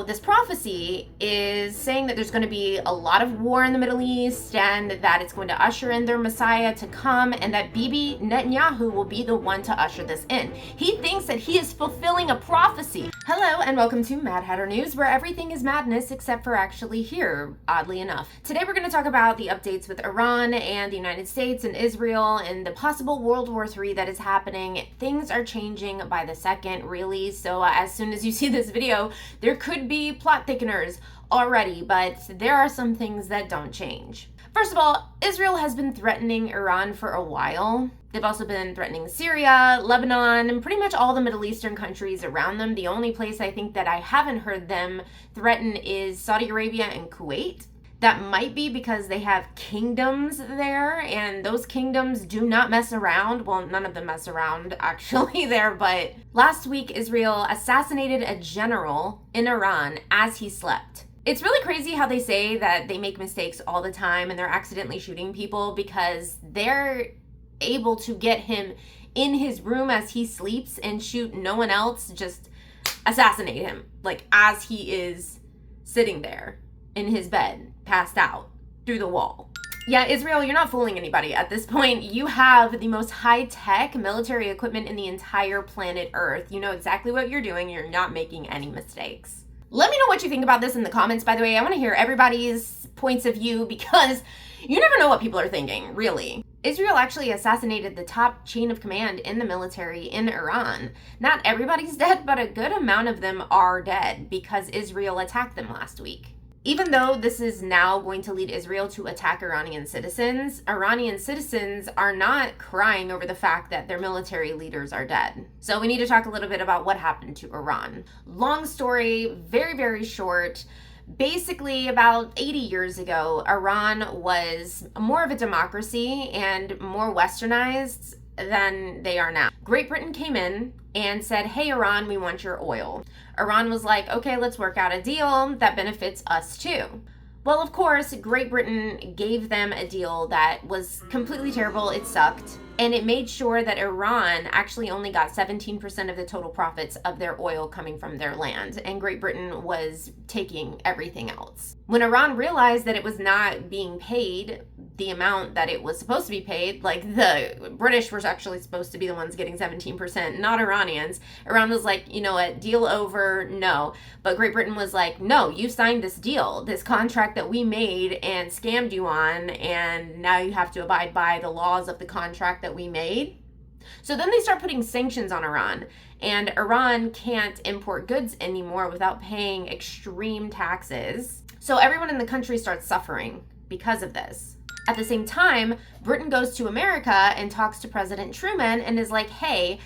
This prophecy is saying that there's going to be a lot of war in the Middle East and that it's going to usher in their Messiah to come, and that Bibi Netanyahu will be the one to usher this in. He thinks that he is fulfilling a prophecy. Hello and welcome to Mad Hatter News, where everything is madness except for actually here, oddly enough. Today we're going to talk about the updates with Iran and the United States and Israel and the possible World War III that is happening. Things are changing by the second, really, so as soon as you see this video, there could be plot thickeners already, but there are some things that don't change. First of all, Israel has been threatening Iran for a while. They've also been threatening Syria, Lebanon, and pretty much all the Middle Eastern countries around them. The only place I think that I haven't heard them threaten is Saudi Arabia and Kuwait. That might be because they have kingdoms there, and those kingdoms do not mess around. Well, none of them mess around actually there, but last week Israel assassinated a general in Iran as he slept. It's really crazy how they say that they make mistakes all the time and they're accidentally shooting people, because they're able to get him in his room as he sleeps and shoot no one else, just assassinate him, like as he is sitting there in his bed, passed out through the wall. Yeah, Israel, you're not fooling anybody at this point. You have the most high-tech military equipment in the entire planet Earth. You know exactly what you're doing. You're not making any mistakes. Let me know what you think about this in the comments, by the way. I want to hear everybody's points of view, because you never know what people are thinking, really. Israel actually assassinated the top chain of command in the military in Iran. Not everybody's dead, but a good amount of them are dead because Israel attacked them last week. Even though this is now going to lead Israel to attack Iranian citizens are not crying over the fact that their military leaders are dead. So we need to talk a little bit about what happened to Iran. Long story, very, very short. Basically, about 80 years ago, Iran was more of a democracy and more westernized than they are now. Great Britain came in and said, hey, Iran, we want your oil. Iran was like, okay, let's work out a deal that benefits us too. Well, of course, Great Britain gave them a deal that was completely terrible. It sucked. And it made sure that Iran actually only got 17% of the total profits of their oil coming from their land. And Great Britain was taking everything else. When Iran realized that it was not being paid the amount that it was supposed to be paid, like the British were actually supposed to be the ones getting 17%, not Iranians. Iran was like, you know what, deal over, no. But Great Britain was like, no, you signed this deal, this contract that we made and scammed you on, and now you have to abide by the laws of the contract that we made. So then they start putting sanctions on Iran, and Iran can't import goods anymore without paying extreme taxes. So everyone in the country starts suffering because of this. At the same time, Britain goes to America and talks to President Truman and is like, hey,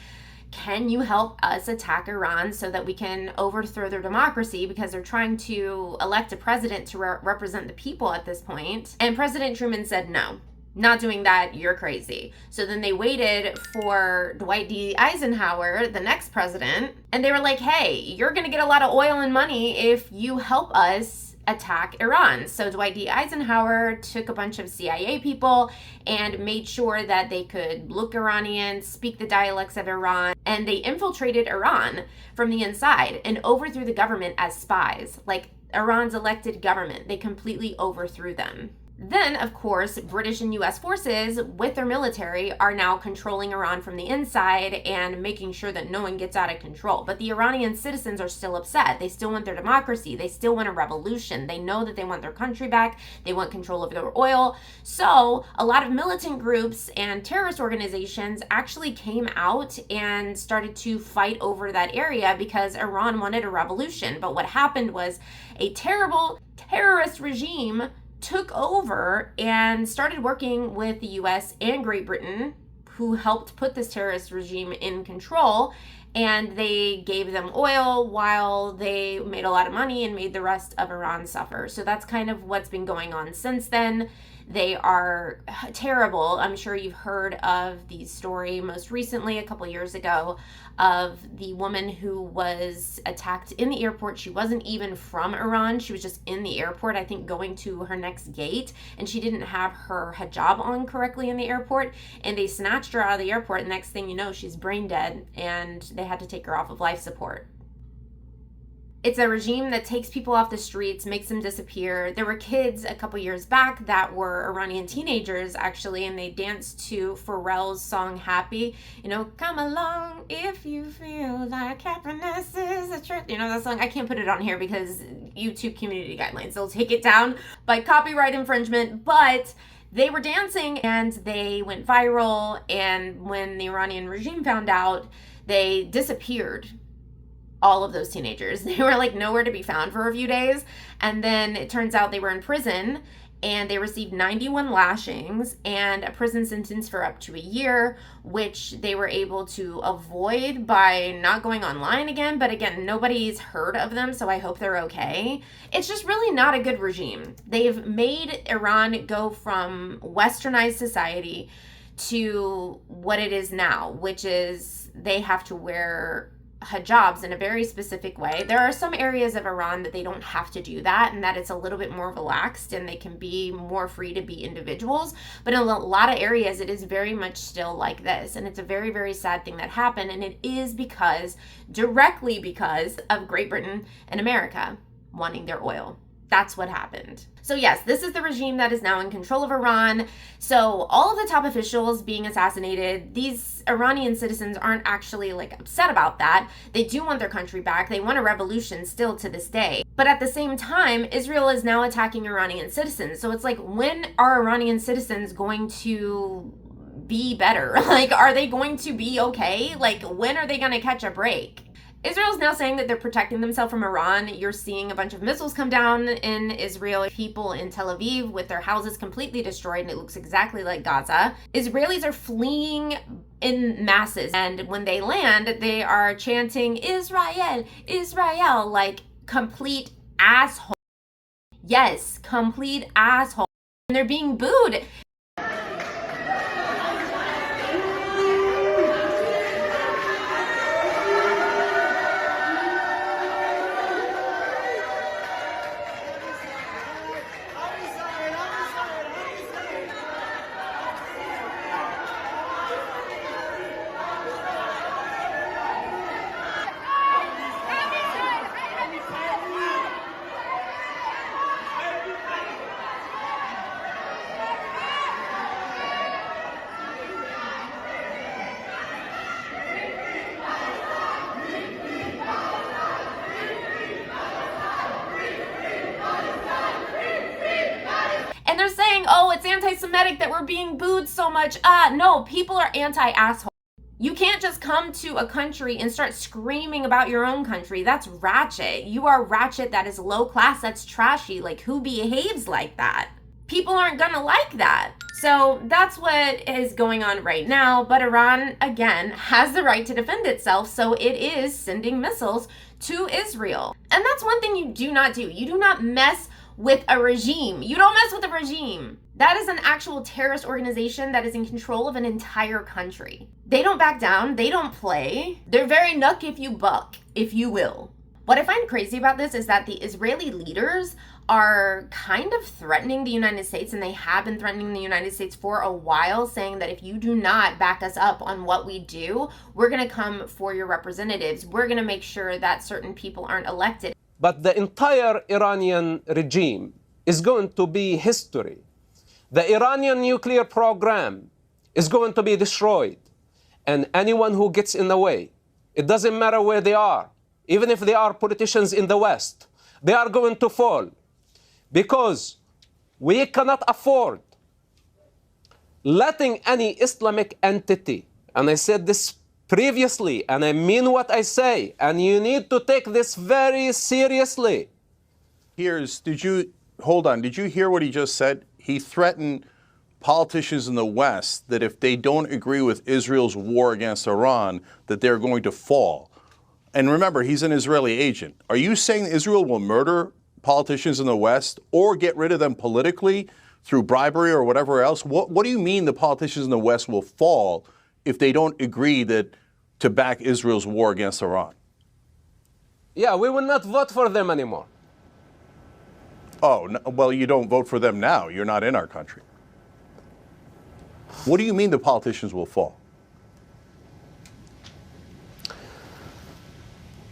can you help us attack Iran so that we can overthrow their democracy, because they're trying to elect a president to represent the people at this point. And President Truman said, no, not doing that, you're crazy. So then they waited for Dwight D. Eisenhower, the next president, and they were like, hey, you're going to get a lot of oil and money if you help us attack Iran. So Dwight D. Eisenhower took a bunch of CIA people and made sure that they could look Iranian, speak the dialects of Iran, and they infiltrated Iran from the inside and overthrew the government as spies. Like Iran's elected government, they completely overthrew them. Then, of course, British and US forces with their military are now controlling Iran from the inside and making sure that no one gets out of control. But the Iranian citizens are still upset. They still want their democracy. They still want a revolution. They know that they want their country back. They want control over their oil. So a lot of militant groups and terrorist organizations actually came out and started to fight over that area because Iran wanted a revolution. But what happened was a terrible terrorist regime took over and started working with the US and Great Britain, who helped put this terrorist regime in control, and they gave them oil while they made a lot of money and made the rest of Iran suffer. So that's kind of what's been going on since then. They are terrible. I'm sure you've heard of the story most recently, a couple years ago, of the woman who was attacked in the airport. She wasn't even from Iran. She was just in the airport, I think, going to her next gate, and she didn't have her hijab on correctly in the airport, and they snatched her out of the airport. And next thing you know, she's brain dead, and they had to take her off of life support. It's a regime that takes people off the streets, makes them disappear. There were kids a couple years back that were Iranian teenagers, actually, and they danced to Pharrell's song Happy. You know, come along if you feel like happiness is a truth. You know that song? I can't put it on here because YouTube community guidelines. They'll take it down by copyright infringement, but they were dancing and they went viral. And when the Iranian regime found out, they disappeared all of those teenagers. They were like nowhere to be found for a few days. And then it turns out they were in prison and they received 91 lashings and a prison sentence for up to a year, which they were able to avoid by not going online again. But again, nobody's heard of them, so I hope they're okay. It's just really not a good regime. They've made Iran go from westernized society to what it is now, which is they have to wear hijabs in a very specific way. There are some areas of Iran that they don't have to do that, and that it's a little bit more relaxed and they can be more free to be individuals. But in a lot of areas, it is very much still like this. And it's a very, very sad thing that happened. And it is directly because of Great Britain and America wanting their oil. That's what happened. So yes, this is the regime that is now in control of Iran. So all of the top officials being assassinated, these Iranian citizens aren't actually like upset about that. They do want their country back. They want a revolution still to this day. But at the same time, Israel is now attacking Iranian citizens. So it's like, when are Iranian citizens going to be better? Like, are they going to be okay? Like, when are they going to catch a break? Israel's now saying that they're protecting themselves from Iran. You're seeing a bunch of missiles come down in Israel. People in Tel Aviv with their houses completely destroyed, and it looks exactly like Gaza. Israelis are fleeing in masses, and when they land, they are chanting, Israel, Israel, like complete asshole. Yes, complete asshole. And they're being booed. And they're saying, oh, it's anti-Semitic that we're being booed so much. No, people are anti-asshole. You can't just come to a country and start screaming about your own country. That's ratchet. You are ratchet. That is low class. That's trashy. Like, who behaves like that? People aren't gonna like that. So that's what is going on right now. But Iran, again, has the right to defend itself. So it is sending missiles to Israel. And that's one thing you do not do. You do not mess with a regime. You don't mess with a regime. That is an actual terrorist organization that is in control of an entire country. They don't back down. They don't play. They're very knuck if you buck, if you will. What I find crazy about this is that the Israeli leaders are kind of threatening the United States, and they have been threatening the United States for a while, saying that if you do not back us up on what we do, we're going to come for your representatives. We're going to make sure that certain people aren't elected. But the entire Iranian regime is going to be history. The Iranian nuclear program is going to be destroyed. And anyone who gets in the way, it doesn't matter where they are, even if they are politicians in the West, they are going to fall. Because we cannot afford letting any Islamic entity, and I said this previously, and I mean what I say, and you need to take this very seriously. Did you hear what he just said? He threatened politicians in the West that if they don't agree with Israel's war against Iran, that they're going to fall. And remember, he's an Israeli agent. Are you saying Israel will murder politicians in the West or get rid of them politically through bribery or whatever else? What do you mean the politicians in the West will fall if they don't agree to back Israel's war against Iran? Yeah, we will not vote for them anymore. Oh, no, well, you don't vote for them now. You're not in our country. What do you mean the politicians will fall?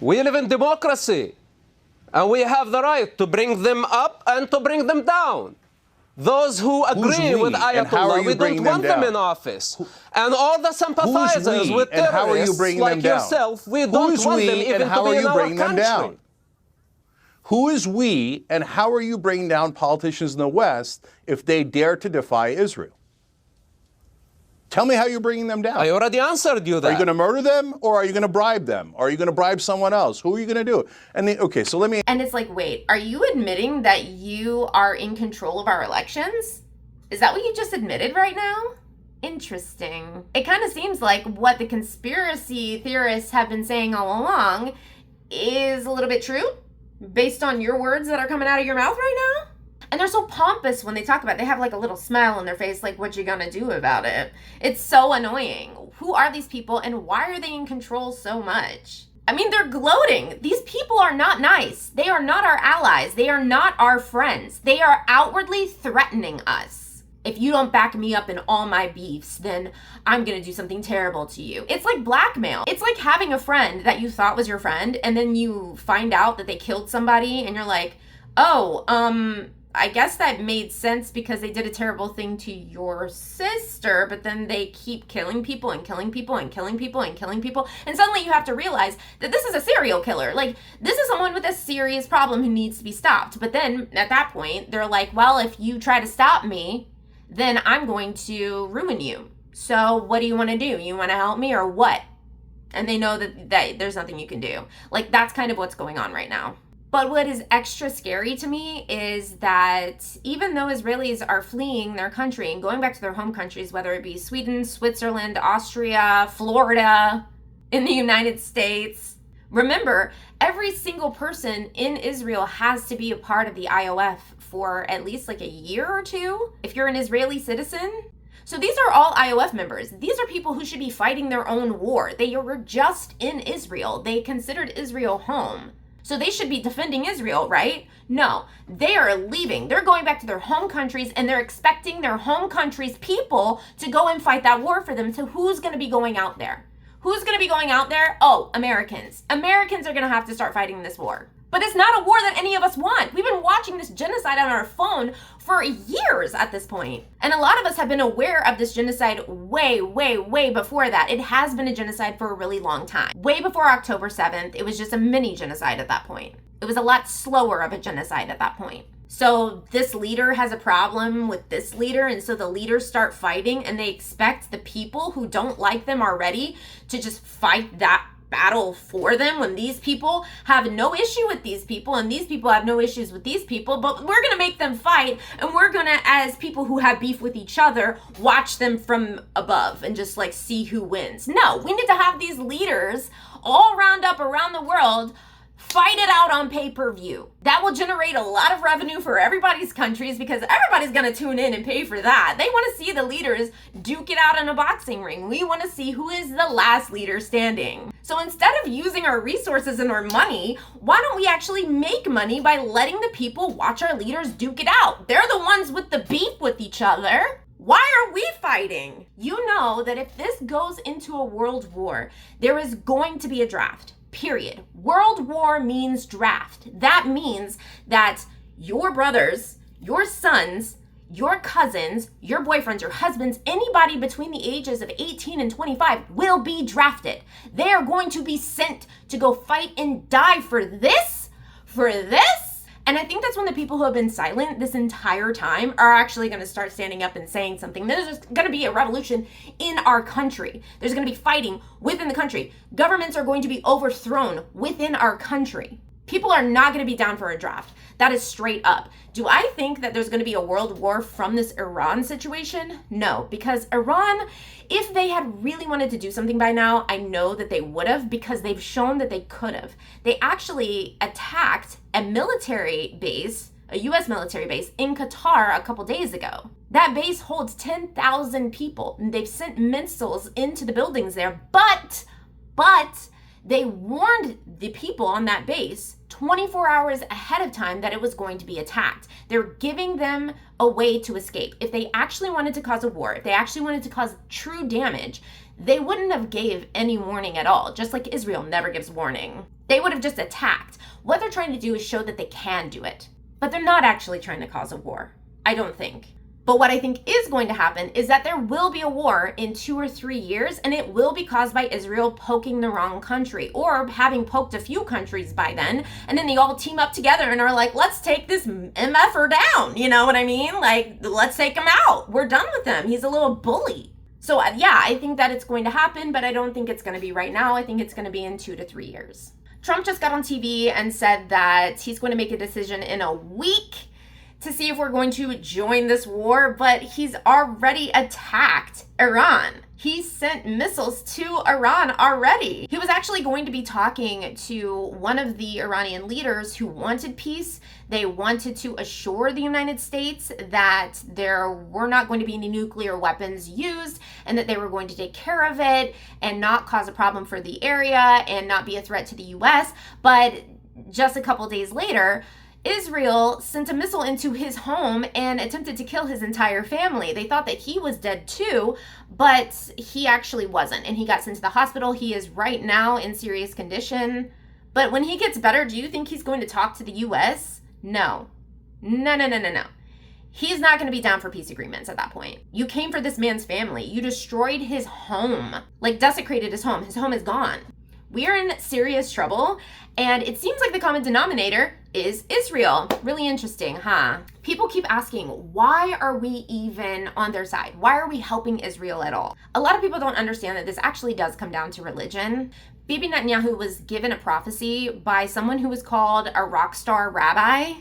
We live in democracy. And we have the right to bring them up and to bring them down. Those who agree with Ayatollah, we don't want them in office. And all the sympathizers with terrorists like yourself, we don't want them even to be in our country. Who is we, and how are you bringing down politicians in the West if they dare to defy Israel? Tell me how you're bringing them down. I already answered you that. Are you going to murder them, or are you going to bribe them? Or are you going to bribe someone else? Who are you going to do? And okay, so let me... And it's like, wait, are you admitting that you are in control of our elections? Is that what you just admitted right now? Interesting. It kind of seems like what the conspiracy theorists have been saying all along is a little bit true, based on your words that are coming out of your mouth right now. And they're so pompous when they talk about it. They have like a little smile on their face, like, what you gonna do about it? It's so annoying. Who are these people and why are they in control so much? I mean, they're gloating. These people are not nice. They are not our allies. They are not our friends. They are outwardly threatening us. If you don't back me up in all my beefs, then I'm gonna do something terrible to you. It's like blackmail. It's like having a friend that you thought was your friend and then you find out that they killed somebody and you're like, oh, I guess that made sense because they did a terrible thing to your sister, but then they keep killing people and killing people and killing people and killing people. And suddenly you have to realize that this is a serial killer. Like, this is someone with a serious problem who needs to be stopped. But then at that point, they're like, well, if you try to stop me, then I'm going to ruin you. So what do you want to do? You want to help me or what? And they know that there's nothing you can do. Like, that's kind of what's going on right now. But what is extra scary to me is that even though Israelis are fleeing their country and going back to their home countries, whether it be Sweden, Switzerland, Austria, Florida, in the United States, remember, every single person in Israel has to be a part of the IOF for at least like a year or two if you're an Israeli citizen. So these are all IOF members. These are people who should be fighting their own war. They were just in Israel. They considered Israel home. So they should be defending Israel, right? No, they are leaving. They're going back to their home countries and they're expecting their home countries' people to go and fight that war for them. So who's going to be going out there? Who's going to be going out there? Oh, Americans. Americans are going to have to start fighting this war. But it's not a war that any of us want. We've been watching this genocide on our phone for years at this point. And a lot of us have been aware of this genocide way, way, way before that. It has been a genocide for a really long time. Way before October 7th, it was just a mini genocide at that point. It was a lot slower of a genocide at that point. So this leader has a problem with this leader, and so the leaders start fighting, and they expect the people who don't like them already to just fight that battle for them when these people have no issue with these people and these people have no issues with these people, but we're gonna make them fight, and we're gonna, as people who have beef with each other, watch them from above and just like see who wins. No, we need to have these leaders all round up around the world fight it out on pay-per-view. That will generate a lot of revenue for everybody's countries because everybody's gonna tune in and pay for that. They wanna see the leaders duke it out in a boxing ring. We wanna see who is the last leader standing. So instead of using our resources and our money, why don't we actually make money by letting the people watch our leaders duke it out? They're the ones with the beef with each other. Why are we fighting? You know that if this goes into a world war, there is going to be a draft. Period. World war means draft. That means that your brothers, your sons, your cousins, your boyfriends, your husbands, anybody between the ages of 18 and 25 will be drafted. They are going to be sent to go fight and die for this? For this? And I think that's when the people who have been silent this entire time are actually going to start standing up and saying something. There's just going to be a revolution in our country. There's going to be fighting within the country. Governments are going to be overthrown within our country. People are not going to be down for a draft. That is straight up. Do I think that there's going to be a world war from this Iran situation? No, because Iran, if they had really wanted to do something by now, I know that they would have, because they've shown that they could have. They actually attacked a military base, a U.S. military base in Qatar a couple days ago. That base holds 10,000 people, and they've sent missiles into the buildings there, but they warned the people on that base 24 hours ahead of time that it was going to be attacked. They're giving them a way to escape. If they actually wanted to cause a war, if they actually wanted to cause true damage, they wouldn't have gave any warning at all, just like Israel never gives warning. They would have just attacked. What they're trying to do is show that they can do it. But they're not actually trying to cause a war, I don't think. But what I think is going to happen is that there will be a war in 2 or 3 years, and it will be caused by Israel poking the wrong country, or having poked a few countries by then, and then they all team up together and are like, let's take this MFer down, you know what I mean? Like, let's take him out. We're done with him. He's a little bully. So yeah, I think that it's going to happen, but I don't think it's going to be right now. I think it's going to be in 2 to 3 years. Trump just got on TV and said that he's going to make a decision in a week to see if we're going to join this war, but he's already attacked Iran. He sent missiles to Iran already. He was actually going to be talking to one of the Iranian leaders who wanted peace. They wanted to assure the United States that there were not going to be any nuclear weapons used and that they were going to take care of it and not cause a problem for the area and not be a threat to the US. But just a couple days later, Israel sent a missile into his home and attempted to kill his entire family. They thought that he was dead too, but he actually wasn't. And he got sent to the hospital. He is right now in serious condition. But when he gets better, do you think he's going to talk to the US? No. No. He's not going to be down for peace agreements at that point. You came for this man's family. You destroyed his home, like desecrated his home. His home is gone. We are in serious trouble, and it seems like the common denominator is Israel. Really interesting, huh? People keep asking, why are we even on their side? Why are we helping Israel at all? A lot of people don't understand that this actually does come down to religion. Bibi Netanyahu was given a prophecy by someone who was called a rock star rabbi.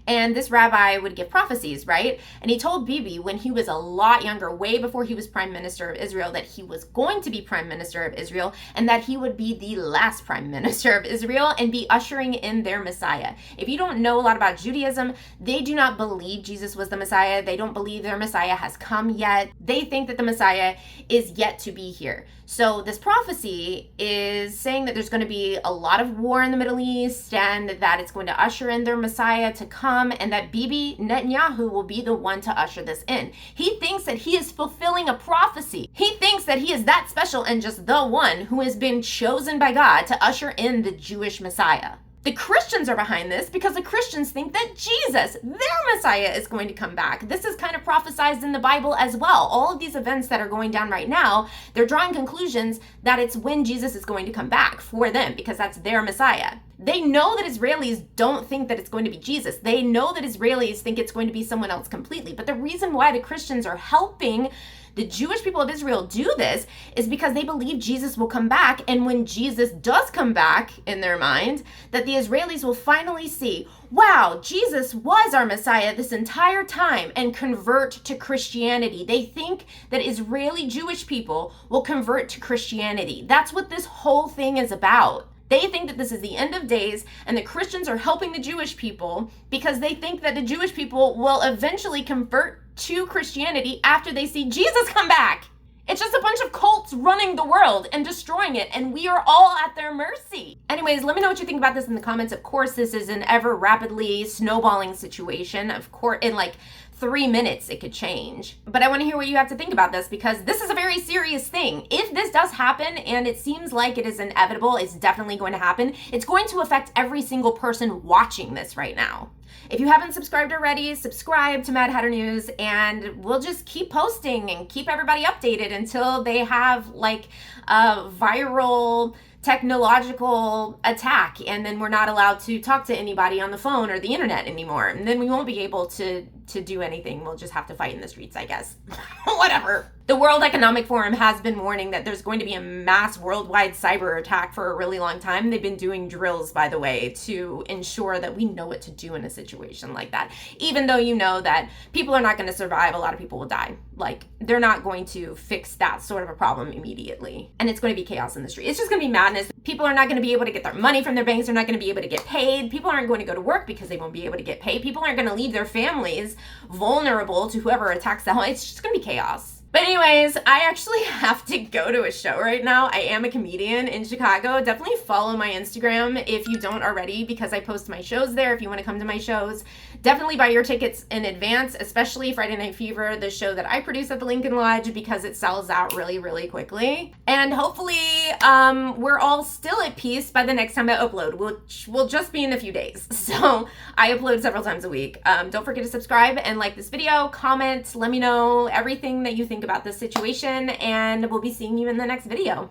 And this rabbi would give prophecies, right? And he told Bibi when he was a lot younger, way before he was prime minister of Israel, that he was going to be prime minister of Israel and that he would be the last prime minister of Israel and be ushering in their Messiah. If you don't know a lot about Judaism, they do not believe Jesus was the Messiah. They don't believe their Messiah has come yet. They think that the Messiah is yet to be here. So this prophecy is saying that there's going to be a lot of war in the Middle East and that it's going to usher in their Messiah to come and that Bibi Netanyahu will be the one to usher this in. He thinks that he is fulfilling a prophecy. He thinks that he is that special and just the one who has been chosen by God to usher in the Jewish Messiah. The Christians are behind this because the Christians think that Jesus, their Messiah, is going to come back. This is kind of prophesized in the Bible as well. All of these events that are going down right now, they're drawing conclusions that it's when Jesus is going to come back for them because that's their Messiah. They know that Israelis don't think that it's going to be Jesus. They know that Israelis think it's going to be someone else completely. But the reason why the Christians are helping the Jewish people of Israel do this is because they believe Jesus will come back. And when Jesus does come back, in their mind, that the Israelis will finally see, wow, Jesus was our Messiah this entire time, and convert to Christianity. They think that Israeli Jewish people will convert to Christianity. That's what this whole thing is about. They think that this is the end of days, and the Christians are helping the Jewish people because they think that the Jewish people will eventually convert to Christianity after they see Jesus come back. It's just a bunch of cults running the world and destroying it, and we are all at their mercy. Anyways, let me know what you think about this in the comments. Of course, this is an ever rapidly snowballing situation. Of course, in like 3 minutes, it could change. But I want to hear what you have to think about this because this is a very serious thing. If this does happen, and it seems like it is inevitable, it's definitely going to happen, it's going to affect every single person watching this right now. If you haven't subscribed already, subscribe to Mad Hatter News, and we'll just keep posting and keep everybody updated until they have like a viral technological attack, and then we're not allowed to talk to anybody on the phone or the internet anymore, and then we won't be able to do anything. We'll just have to fight in the streets, I guess. Whatever. The World Economic Forum has been warning that there's going to be a mass worldwide cyber attack for a really long time. They've been doing drills, by the way, to ensure that we know what to do in a situation like that. Even though you know that people are not going to survive, a lot of people will die. Like, they're not going to fix that sort of a problem immediately. And it's going to be chaos in the street. It's just going to be madness. People are not going to be able to get their money from their banks. They're not going to be able to get paid. People aren't going to go to work because they won't be able to get paid. People aren't going to leave their families vulnerable to whoever attacks them. It's just going to be chaos. But anyways, I actually have to go to a show right now. I am a comedian in Chicago. Definitely follow my Instagram if you don't already, because I post my shows there if you want to come to my shows. Definitely buy your tickets in advance, especially Friday Night Fever, the show that I produce at the Lincoln Lodge, because it sells out really, really quickly. And hopefully we're all still at peace by the next time I upload, which will just be in a few days. So I upload several times a week. Don't forget to subscribe and like this video, comment, let me know everything that you think about this situation, and we'll be seeing you in the next video.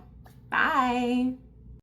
Bye.